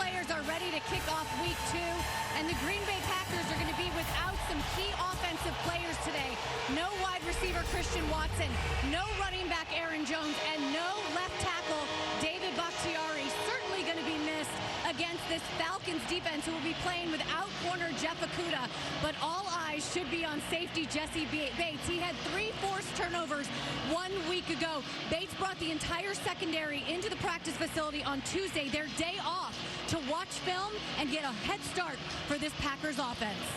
players are ready to kick off week 2, and the Green Bay Packers are going to be without some key offensive players today. No wide receiver Christian Watson, no running back Aaron Jones, and no left tackle David Bakhtiari. Certainly going to be missed against this Falcons defense, who will be playing without corner Jeff Okudah. But all eyes should be on safety Jesse Bates. He had 3 forced turnovers 1 week ago. Bates brought the entire secondary into the practice facility on Tuesday, their day off, to watch film and get a head start for this Packers offense.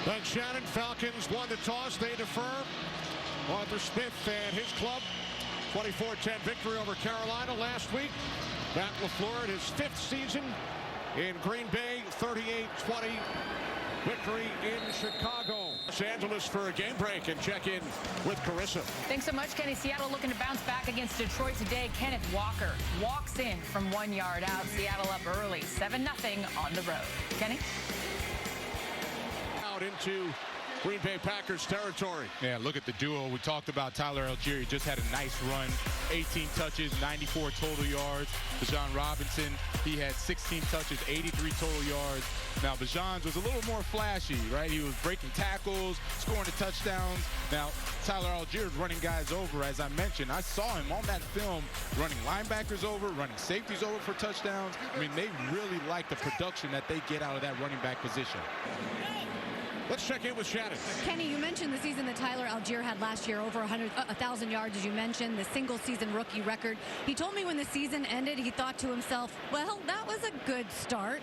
Doug Shannon, Falcons won the toss. They defer. Arthur Smith and his club, 24-10 victory over Carolina last week. Matt LaFleur in his 5th season in Green Bay, 38-20 victory in Chicago. Los Angeles for a game break, and check in with Carissa. Thanks so much, Kenny. Seattle looking to bounce back against Detroit today. Kenneth Walker walks in from 1 yard out. Seattle up early, 7-0 on the road. Kenny? Out into Green Bay Packers territory. Yeah, look at the duo. We talked about Tyler Algier. Just had a nice run. 18 touches, 94 total yards. Bijan Robinson, he had 16 touches, 83 total yards. Now, Bijan's was a little more flashy, right? He was breaking tackles, scoring the touchdowns. Now, Tyler Algier's running guys over, as I mentioned. I saw him on that film running linebackers over, running safeties over for touchdowns. I mean, they really like the production that they get out of that running back position. Let's check in with Shannon. Kenny, you mentioned the season that Tyler Algier had last year, over 1,000 yards, as you mentioned, the single-season rookie record. He told me when the season ended, he thought to himself, well, that was a good start,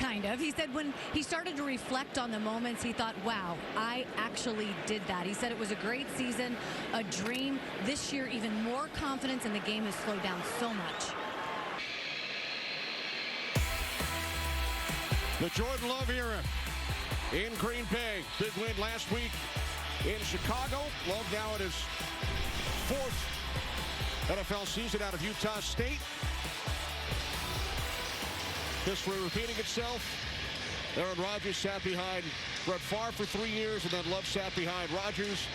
kind of. He said when he started to reflect on the moments, he thought, wow, I actually did that. He said it was a great season, a dream. This year, even more confidence, and the game has slowed down so much. The Jordan Love era in Green Bay. Big win last week in Chicago. Love now in his 4th NFL season out of Utah State. History repeating itself. Aaron Rodgers sat behind Brett Favre for 3 years, and then Love sat behind Rodgers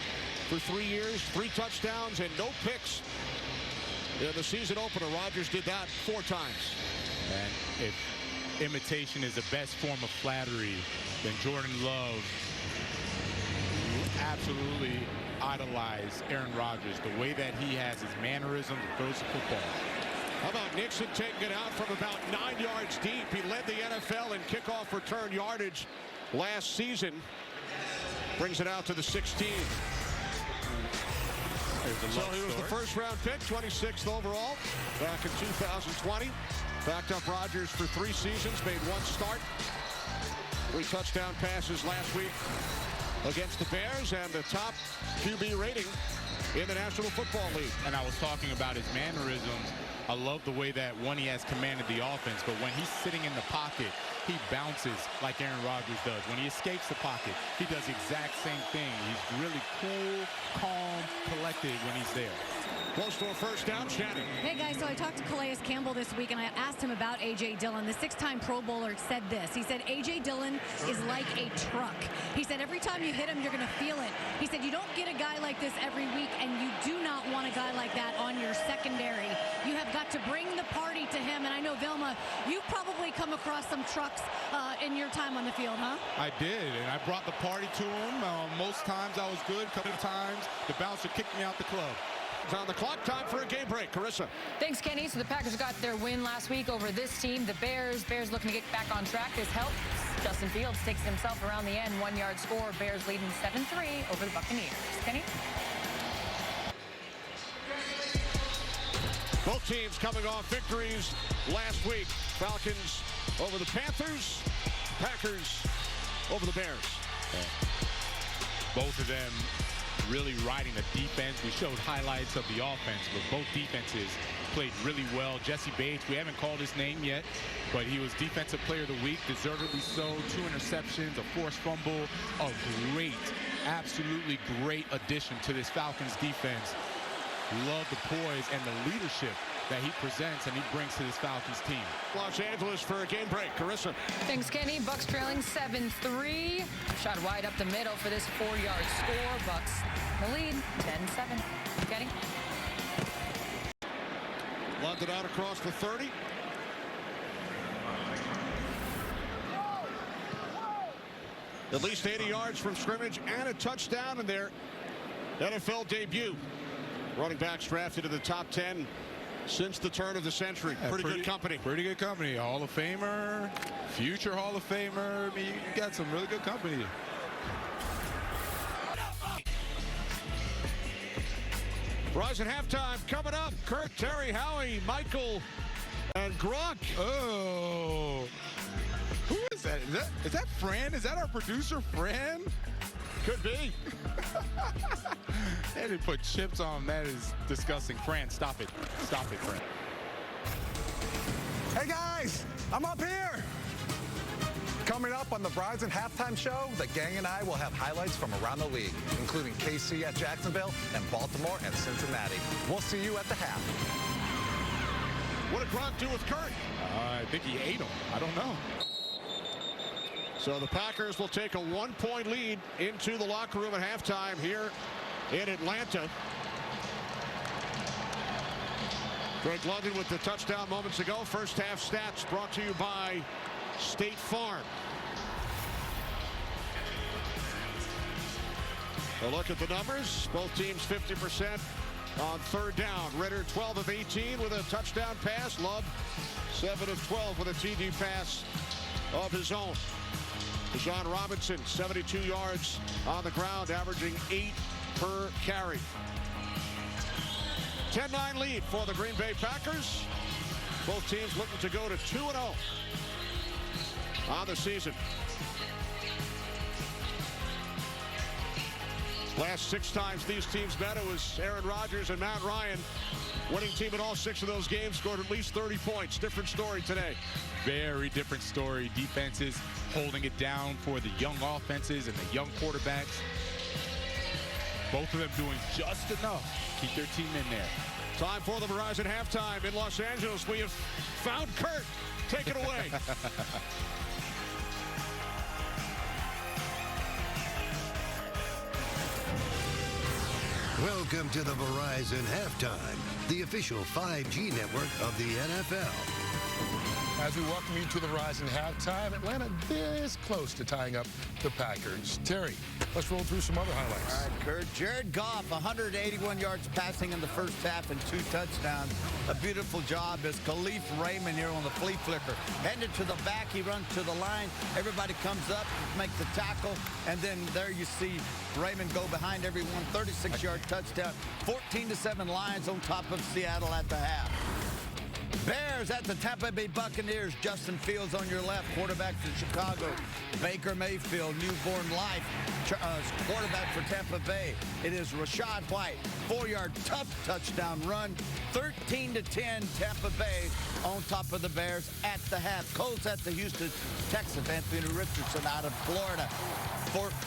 for 3 years. 3 touchdowns and no picks in the season opener. Rodgers did that 4 times. And if imitation is the best form of flattery, then Jordan Love absolutely idolized Aaron Rodgers. The way that he has his mannerisms, throws the football. How about Nixon taking it out from about 9 yards deep? He led the NFL in kickoff return yardage last season. Brings it out to the 16. So he was the first-round pick, 26th overall, back in 2020. Backed up Rodgers for 3 seasons, made 1 start. 3 touchdown passes last week against the Bears, and the top QB rating in the National Football League. And I was talking about his mannerisms. I love the way that, one, he has commanded the offense, but when he's sitting in the pocket, he bounces like Aaron Rodgers does. When he escapes the pocket, he does the exact same thing. He's really cool, calm, collected when he's there. Close to a first down, Shannon. Hey guys, so I talked to Calais Campbell this week, and I asked him about A.J. Dillon. The 6-time Pro Bowler said this. He said, A.J. Dillon is like a truck. He said, every time you hit him, you're going to feel it. He said, you don't get a guy like this every week, and you do not want a guy like that on your secondary. You have got to bring the party to him, and I know, Vilma, you've probably come across some trucks in your time on the field, huh? I did, and I brought the party to him. Most times I was good. A couple of times the bouncer kicked me out the club. It's on the clock. Time for a game break. Carissa. Thanks, Kenny. So the Packers got their win last week over this team, the Bears. Bears looking to get back on track. This helps. Justin Fields takes himself around the end. 1-yard score. Bears leading 7-3 over the Buccaneers. Kenny? Both teams coming off victories last week. Falcons over the Panthers. Packers over the Bears. Both of them really riding the defense. We showed highlights of the offense, but both defenses played really well. Jesse Bates, we haven't called his name yet, but he was Defensive Player of the Week, deservedly so. 2 interceptions, a forced fumble. A great, absolutely great addition to this Falcons defense. Love the poise and the leadership that he presents and he brings to this Falcons team. Los Angeles for a game break. Carissa. Thanks, Kenny. Bucks trailing 7-3. Shot wide up the middle for this 4-yard score. Bucks in the lead, 10-7. Kenny? London out across the 30. at least 80 yards from scrimmage and a touchdown in their NFL debut. Running backs drafted in the top 10 since the turn of the century. Yeah, pretty good company. Pretty good company. Hall of Famer, future Hall of Famer. I mean, you got some really good company. Rise at halftime coming up. Kurt, Terry, Howie, Michael, and Gronk. Oh, who is that? Is that Fran? Is that our producer, Fran? Could be. They didn't put chips on. That is disgusting. Fran, stop it. Stop it, Fran. Hey guys, I'm up here. Coming up on the Verizon Halftime Show, the gang and I will have highlights from around the league, including KC at Jacksonville and Baltimore and Cincinnati. We'll see you at the half. What did Gronk do with Kurt? I think he ate him. I don't know. So the Packers will take a 1-point lead into the locker room at halftime here in Atlanta. Greg London with the touchdown moments ago. First half stats brought to you by State Farm. A look at the numbers. Both teams 50% on third down. Ritter 12 of 18 with a touchdown pass. Love 7 of 12 with a TD pass of his own. Bijan Robinson 72 yards on the ground, averaging 8 per carry. 10-9 lead for the Green Bay Packers. Both teams looking to go to 2-0 on the season. Last 6 times these teams met, it was Aaron Rodgers and Matt Ryan. Winning team in all 6 of those games scored at least 30 points. Different story today. Very different story. Defenses holding it down for the young offenses and the young quarterbacks. Both of them doing just enough to keep their team in there. Time for the Verizon halftime in Los Angeles. We have found Kurt. Take it away. Welcome to the Verizon Halftime, the official 5G network of the NFL. As we welcome you to the Verizon Halftime, Atlanta this close to tying up the Packers. Terry, let's roll through some other highlights. All right, Kurt. Jared Goff, 181 yards passing in the first half and 2 touchdowns. A beautiful job as Khalif Raymond here on the flea flicker. Headed to the back, he runs to the line. Everybody comes up, make the tackle, and then there you see Raymond go behind everyone. 36-yard touchdown. 14-7 Lions on top of Seattle at the half. Bears at the Tampa Bay Buccaneers. Justin Fields on your left, quarterback for Chicago. Baker Mayfield, newborn life, quarterback for Tampa Bay. It is Rashad White, 4-yard tough touchdown run. 13-10 Tampa Bay on top of the Bears at the half. Colts at the Houston Texans. Anthony Richardson out of Florida.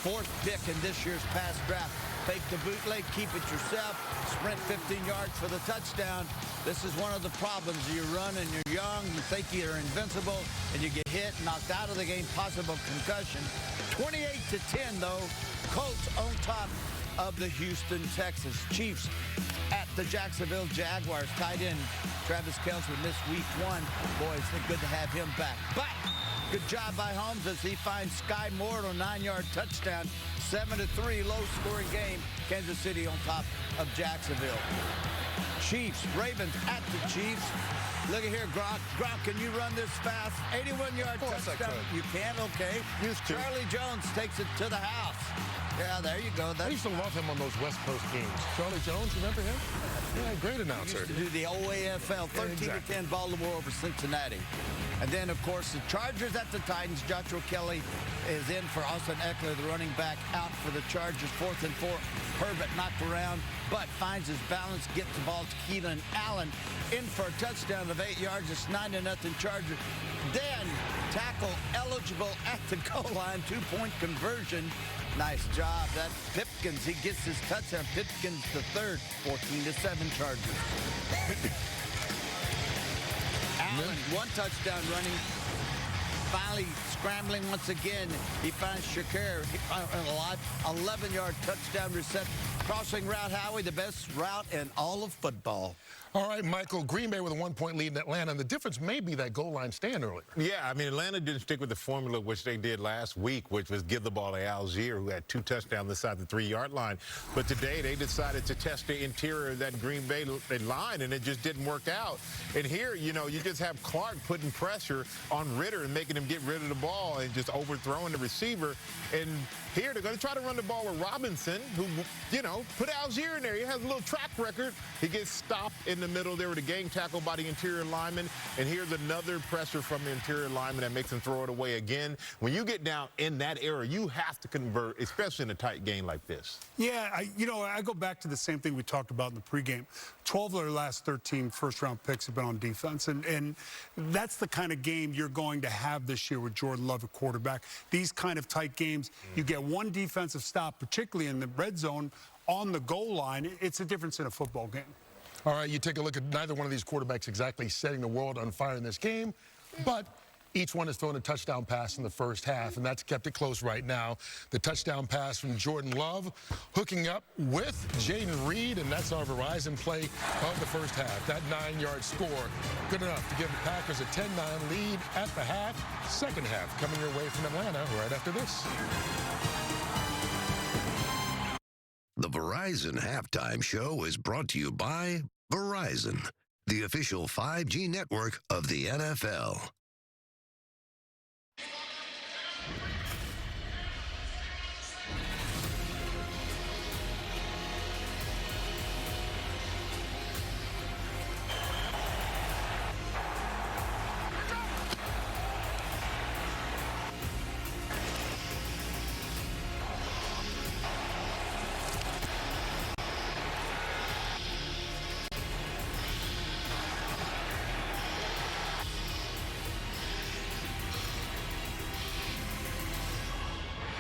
Fourth pick in this year's past draft. Fake the bootleg, keep it yourself, sprint 15 yards for the touchdown. This is one of the problems. You run and you're young, you think you're invincible, and you get hit, knocked out of the game, possible concussion. 28-10, though, Colts on top of the Houston Texans. Chiefs at the Jacksonville Jaguars. Tight end Travis Kelce missed week 1. Boys, it's good to have him back. But good job by Holmes as he finds Sky Moore on a 9-yard touchdown. 7-3, low-scoring game. Kansas City on top of Jacksonville. Chiefs, Ravens at the Chiefs. Look at here, Gronk. Gronk, can you run this fast? 81-yard touchdown. You can? Okay. Used to. Charlie Jones takes it to the house. Yeah, there you go. I used to love him on those West Coast games. Charlie Jones, remember him? Yeah, great announcer. Used to do the OAFL, 13-10 Baltimore over Cincinnati. And then, of course, the Chargers at the Titans. Joshua Kelly is in for Austin Eckler, the running back, out for the Chargers. 4th and 4. Herbert knocked around, but finds his balance, gets the ball to Keelan Allen, in for a touchdown of 8 yards. It's 9-0 Chargers. Then tackle eligible at the goal line, 2-point conversion. Nice job. That Pipkins, he gets his touchdown. Pipkins the third, 14-7 Chargers. Allen, 1 touchdown running. Finally scrambling once again. He finds Shakir. 11-yard touchdown reception. Crossing route, Howie, the best route in all of football. All right, Michael, Green Bay with a 1-point lead in Atlanta, and the difference may be that goal line stand earlier. Yeah, I mean, Atlanta didn't stick with the formula which they did last week, which was give the ball to Algier, who had 2 touchdowns inside the 3-yard line. But today they decided to test the interior of that Green Bay line, and it just didn't work out. And here, you know, you just have Clark putting pressure on Ritter and making him get rid of the ball and just overthrowing the receiver. And here they're going to try to run the ball with Robinson, who, you know, put Algier in there. He has a little track record. He gets stopped in the middle there with a gang tackle by the interior lineman. And here's another pressure from the interior lineman that makes him throw it away again. When you get down in that area, you have to convert, especially in a tight game like this. Yeah, I go back to the same thing we talked about in the pregame. 12 of their last 13 first-round picks have been on defense, and that's the kind of game you're going to have this year with Jordan Love at quarterback. These kind of tight games, you get one defensive stop, particularly in the red zone, on the goal line. It's a difference in a football game. All right, you take a look at neither one of these quarterbacks exactly setting the world on fire in this game, but each one has thrown a touchdown pass in the first half, and that's kept it close right now. The touchdown pass from Jordan Love hooking up with Jaden Reed, and that's our Verizon play of the first half. That 9-yard score, good enough to give the Packers a 10-9 lead at the half. Second half coming your way from Atlanta right after this. The Verizon Halftime Show is brought to you by Verizon, the official 5G network of the NFL.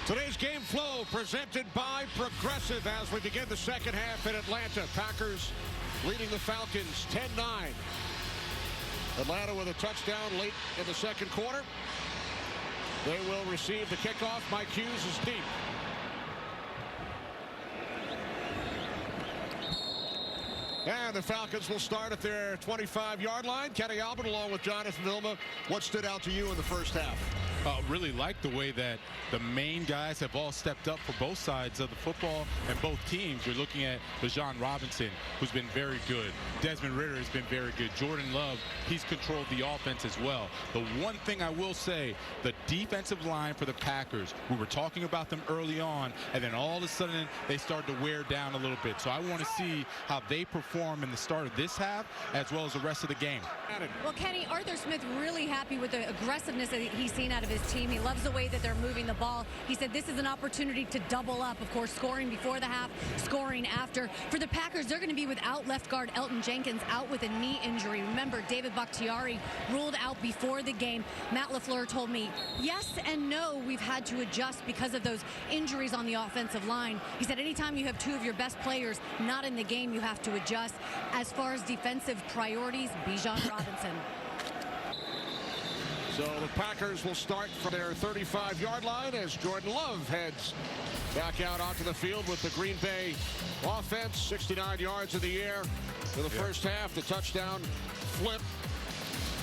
Today's game flow presented by Progressive as we begin the second half in Atlanta. Packers leading the Falcons 10-9. Atlanta with a touchdown late in the second quarter. They will receive the kickoff. Mike Hughes is deep. And the Falcons will start at their 25-yard line. Kenny Albert along with Jonathan Vilma. What stood out to you in the first half? Really like the way that the main guys have all stepped up for both sides of the football and both teams. You're looking at Bijan Robinson, who's been very good. Desmond Ritter has been very good. Jordan Love, he's controlled the offense as well. The one thing I will say, the defensive line for the Packers, we were talking about them early on, and then all of a sudden they started to wear down a little bit. So I want to see how they perform in the start of this half as well as the rest of the game. Well, Kenny, Arthur Smith really happy with the aggressiveness that he's seen out of his team. He loves the way that they're moving the ball. He said this is an opportunity to double up. Of course, scoring before the half, scoring after. For the Packers, they're going to be without left guard Elton Jenkins, out with a knee injury. Remember, David Bakhtiari ruled out before the game. Matt LaFleur told me, yes and no, we've had to adjust because of those injuries on the offensive line. He said anytime you have two of your best players not in the game, you have to adjust. As far as defensive priorities, Bijan Robinson. So the Packers will start from their 35-yard line as Jordan Love heads back out onto the field with the Green Bay offense. 69 yards in the air for the first half. The touchdown flip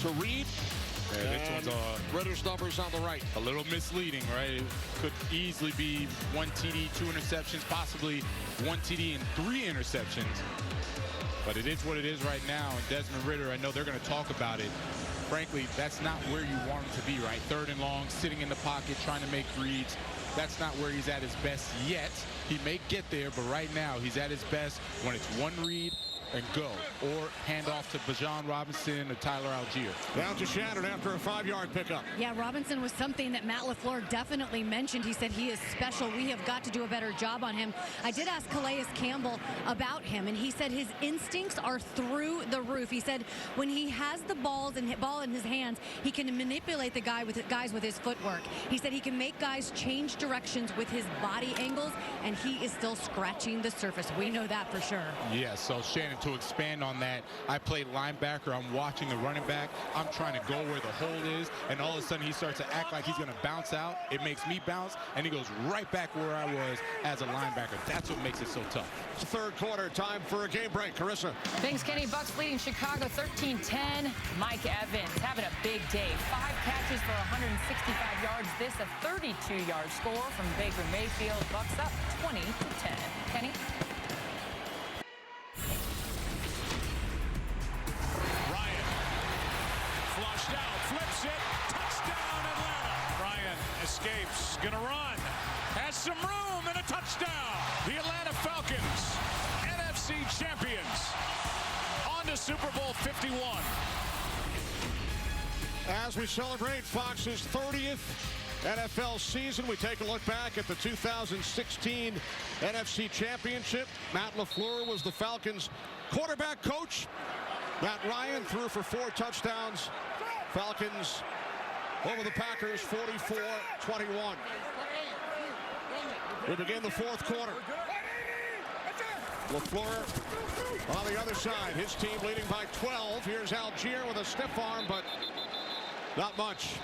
to Reed. And Ritter's numbers on the right. A little misleading, right? It could easily be 1 TD, 2 interceptions, possibly 1 TD and 3 interceptions. But it is what it is right now. And Desmond Ritter, I know they're going to talk about it. Frankly, that's not where you want him to be, right? 3rd and long, sitting in the pocket, trying to make reads. That's not where he's at his best yet. He may get there, but right now he's at his best when it's 1 read and go, or hand off to Bijan Robinson or Tyler Algier. Down to Shannon after a 5-yard pickup. Yeah, Robinson was something that Matt LaFleur definitely mentioned. He said he is special. We have got to do a better job on him. I did ask Calais Campbell about him, and he said his instincts are through the roof. He said when he has the ball in his hands, he can manipulate the guys with his footwork. He said he can make guys change directions with his body angles, and he is still scratching the surface. We know that for sure. Yeah, so Shannon, And to expand on that, I played linebacker. I'm watching the running back. I'm trying to go where the hole is, and all of a sudden he starts to act like he's going to bounce out. It makes me bounce, and he goes right back where I was as a linebacker. That's what makes it so tough. Third quarter, time for a game break. Carissa. Thanks, Kenny. Bucks leading Chicago 13-10. Mike Evans having a big day. 5 catches for 165 yards. This a 32-yard score from Baker Mayfield. Bucks up 20-10. Kenny? Ryan flushed out, flips it, touchdown Atlanta. Ryan escapes, gonna run, has some room and a touchdown. The Atlanta Falcons, NFC champions, on to Super Bowl 51. As we celebrate Fox's 30th NFL season, we take a look back at the 2016 NFC Championship. Matt LaFleur was the Falcons' quarterback coach. Matt Ryan threw for 4 touchdowns. Falcons over the Packers 44-21. We begin the fourth quarter. LaFleur on the other side. His team leading by 12. Here's Algier with a stiff arm, but not much.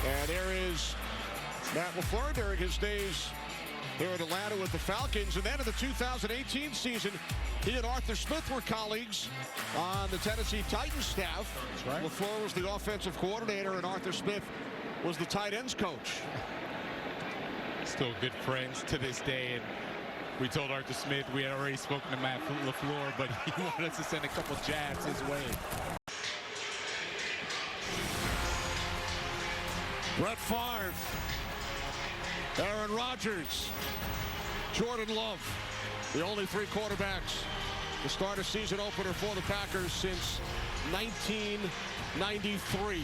And there is Matt LaFleur during his days here in Atlanta with the Falcons. And then in the 2018 season, he and Arthur Smith were colleagues on the Tennessee Titans staff. That's right. LaFleur was the offensive coordinator, and Arthur Smith was the tight ends coach. Still good friends to this day. And we told Arthur Smith we had already spoken to Matt LaFleur, but he wanted us to send a couple jabs his way. Brett Favre, Aaron Rodgers, Jordan Love, the only 3 quarterbacks to start a season opener for the Packers since 1993.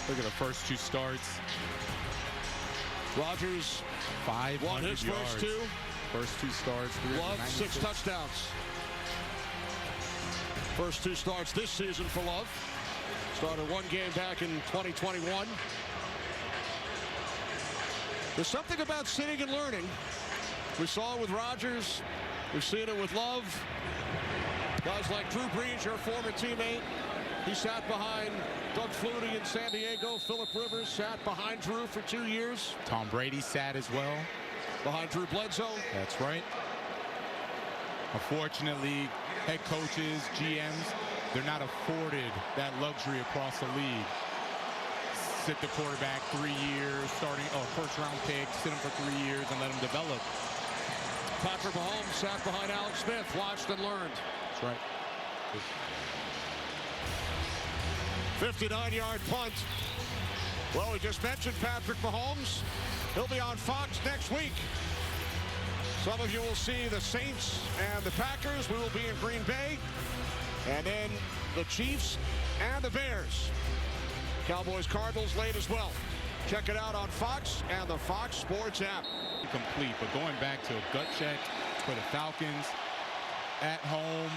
Look at the first 2 starts. Rodgers 500 won his yards. first 2. First 2 starts. Love 6 touchdowns. First 2 starts this season for Love. Started 1 game back in 2021. There's something about sitting and learning. We saw it with Rodgers. We've seen it with Love. Guys like Drew Brees, your former teammate. He sat behind Doug Flutie in San Diego. Phillip Rivers sat behind Drew for 2 years. Tom Brady sat as well. Behind Drew Bledsoe. That's right. Unfortunately, head coaches, GMs, they're not afforded that luxury across the league. Sit the quarterback 3 years, starting a first-round pick, sit him for 3 years and let him develop. Patrick Mahomes sat behind Alex Smith, watched and learned. That's right. 59-yard punt. Well, we just mentioned Patrick Mahomes. He'll be on Fox next week. Some of you will see the Saints and the Packers. We will be in Green Bay. And then the Chiefs and the Bears. Cowboys, Cardinals late as well. Check it out on Fox and the Fox Sports app. Complete, but going back to a gut check for the Falcons at home,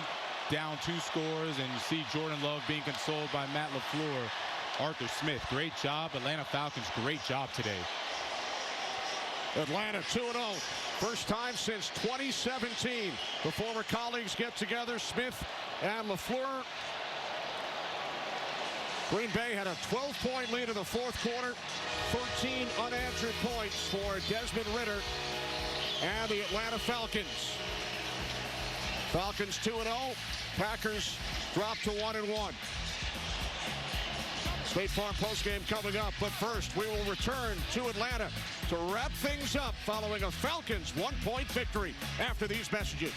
down 2 scores, and you see Jordan Love being consoled by Matt LaFleur. Arthur Smith, great job. Atlanta Falcons, great job today. Atlanta 2-0. First time since 2017. The former colleagues get together, Smith and LaFleur. Green Bay had a 12-point lead in the fourth quarter. 13 unanswered points for Desmond Ridder and the Atlanta Falcons. Falcons 2-0. Packers drop to 1-1. State Farm postgame coming up, but first we will return to Atlanta to wrap things up following a Falcons 1-point victory after these messages.